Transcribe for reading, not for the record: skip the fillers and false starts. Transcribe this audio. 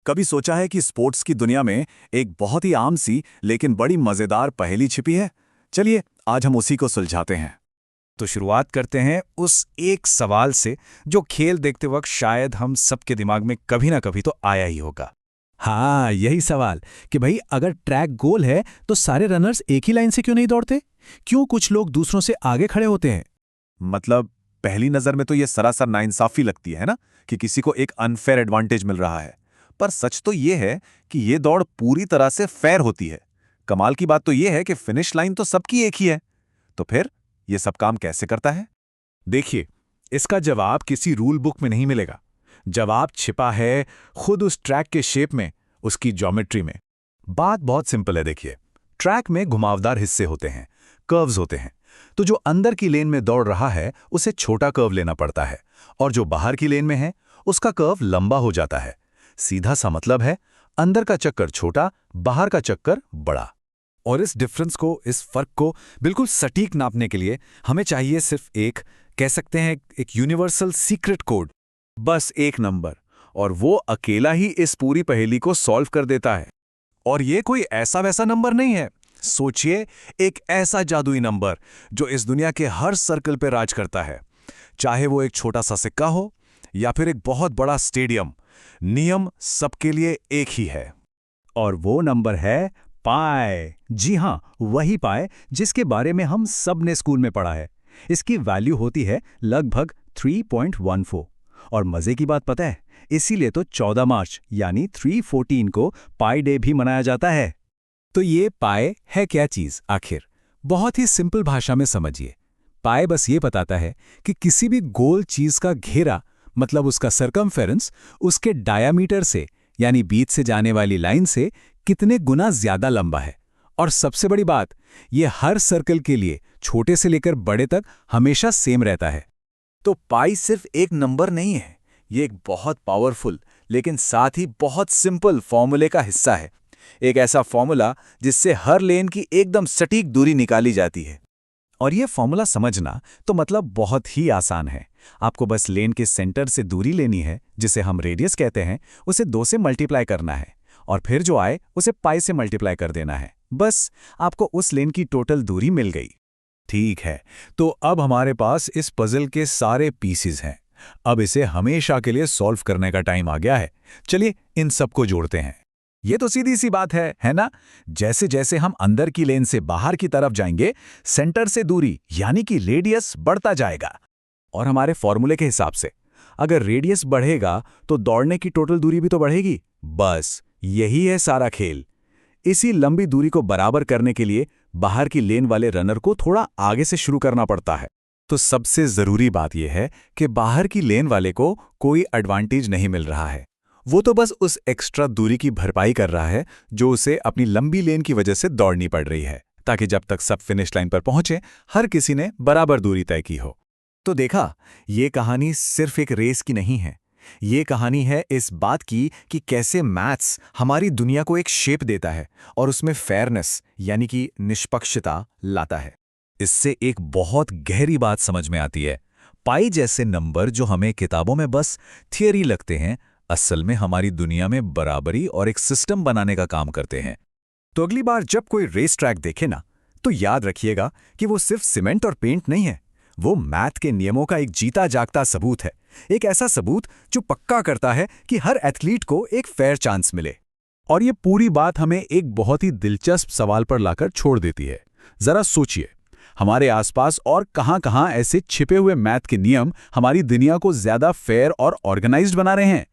कभी सोचा है कि स्पोर्ट्स की दुनिया में एक बहुत ही आम सी लेकिन बड़ी मजेदार पहेली छिपी है। चलिए आज हम उसी को सुलझाते हैं। तो शुरुआत करते हैं उस एक सवाल से जो खेल देखते वक्त शायद हम सबके दिमाग में कभी ना कभी तो आया ही होगा। हाँ, यही सवाल कि भाई अगर ट्रैक गोल है तो सारे रनर्स एक ही लाइन से क्यों नहीं दौड़ते? क्यों कुछ लोग दूसरों से आगे खड़े होते हैं? मतलब पहली नजर में तो ये सरासर नाइंसाफी लगती है ना, कि किसी को एक अनफेयर एडवांटेज मिल रहा है। पर सच तो ये है कि ये दौड़ पूरी तरह से फेयर होती है। कमाल की बात तो ये है कि फिनिश लाइन तो सबकी एक ही है। तो फिर ये सब काम कैसे करता है? देखिए, इसका जवाब किसी रूल बुक में नहीं मिलेगा। जवाब छिपा है खुद उस ट्रैक के शेप में, उसकी ज्योमेट्री में। बात बहुत सिंपल है। देखिए, ट्रैक में घुमावदार हिस्से होते हैं, कर्व्स होते हैं। तो जो अंदर की लेन में दौड़ रहा है उसे छोटा कर्व लेना पड़ता है, और जो बाहर की लेन में है उसका कर्व लंबा हो जाता है। सीधा सा मतलब है, अंदर का चक्कर छोटा, बाहर का चक्कर बड़ा। और इस डिफरेंस को, इस फर्क को बिल्कुल सटीक नापने के लिए हमें चाहिए सिर्फ एक, कह सकते हैं एक यूनिवर्सल सीक्रेट कोड। बस एक नंबर, और वो अकेला ही इस पूरी पहेली को सॉल्व कर देता है। और ये कोई ऐसा वैसा नंबर नहीं है। सोचिए, एक ऐसा जादुई नंबर जो इस दुनिया के हर सर्कल पे राज करता है। चाहे वो एक छोटा सा सिक्का हो या फिर एक बहुत बड़ा स्टेडियम, नियम सबके लिए एक ही है। और वो नंबर है पाई। जी हाँ, वही पाई जिसके बारे में हम सब ने स्कूल में पढ़ा है। इसकी वैल्यू होती है लगभग 3.14। और मजे की बात पता है, इसीलिए तो 14 मार्च यानी 314 को पाई डे भी मनाया जाता है। तो ये पाई है क्या चीज आखिर? बहुत ही सिंपल भाषा में समझिए। पाई बस ये बताता है कि किसी भी गोल चीज का घेरा, मतलब उसका सरकमफेरेंस, उसके डायामीटर से यानी बीच से जाने वाली लाइन से कितने गुना ज्यादा लंबा है। और सबसे बड़ी बात, ये हर सर्कल के लिए छोटे से लेकर बड़े तक हमेशा सेम रहता है। तो पाई सिर्फ एक नंबर नहीं है, ये एक बहुत पावरफुल लेकिन साथ ही बहुत सिंपल फॉर्मूले का हिस्सा है। एक ऐसा फॉर्मूला जिससे हर लेन की एकदम सटीक दूरी निकाली जाती है। और ये फॉर्मूला समझना तो मतलब बहुत ही आसान है। आपको बस लेन के सेंटर से दूरी लेनी है, जिसे हम रेडियस कहते हैं, उसे 2 से मल्टीप्लाई करना है, और फिर जो आए उसे पाई से मल्टीप्लाई कर देना है। बस आपको उस लेन की टोटल दूरी मिल गई। ठीक है, तो अब हमारे पास इस पजल के सारे पीसेस हैं। अब इसे हमेशा के लिए सॉल्व करने का टाइम आ गया है। चलिए इन सबको जोड़ते हैं। ये तो सीधी सी बात है ना? जैसे जैसे हम अंदर की लेन से बाहर की तरफ जाएंगे, सेंटर से दूरी यानी कि रेडियस बढ़ता जाएगा। और हमारे फॉर्मूले के हिसाब से अगर रेडियस बढ़ेगा तो दौड़ने की टोटल दूरी भी तो बढ़ेगी। बस यही है सारा खेल। इसी लंबी दूरी को बराबर करने के लिए बाहर की लेन वाले रनर को थोड़ा आगे से शुरू करना पड़ता है। तो सबसे जरूरी बात यह है कि बाहर की लेन वाले को कोई एडवांटेज नहीं मिल रहा है। वो तो बस उस एक्स्ट्रा दूरी की भरपाई कर रहा है जो उसे अपनी लंबी लेन की वजह से दौड़नी पड़ रही है, ताकि जब तक सब फिनिश लाइन पर पहुंचे हर किसी ने बराबर दूरी तय की हो। तो देखा, ये कहानी सिर्फ एक रेस की नहीं है। ये कहानी है इस बात की कि कैसे मैथ्स हमारी दुनिया को एक शेप देता है और उसमें फेयरनेस यानी कि निष्पक्षता लाता है। इससे एक बहुत गहरी बात समझ में आती है। पाई जैसे नंबर जो हमें किताबों में बस थियरी लगते हैं, असल में हमारी दुनिया में बराबरी और एक सिस्टम बनाने का काम करते हैं। तो अगली बार जब कोई रेस ट्रैक देखे ना, तो याद रखिएगा कि वो सिर्फ सीमेंट और पेंट नहीं है। वो मैथ के नियमों का एक जीता जागता सबूत है। एक ऐसा सबूत जो पक्का करता है कि हर एथलीट को एक फेयर चांस मिले। और ये पूरी बात हमें एक बहुत ही दिलचस्प सवाल पर लाकर छोड़ देती है। जरा सोचिए, हमारे आसपास और कहां-कहां ऐसे छिपे हुए मैथ के नियम हमारी दुनिया को ज्यादा फेयर और ऑर्गेनाइज्ड बना रहे हैं।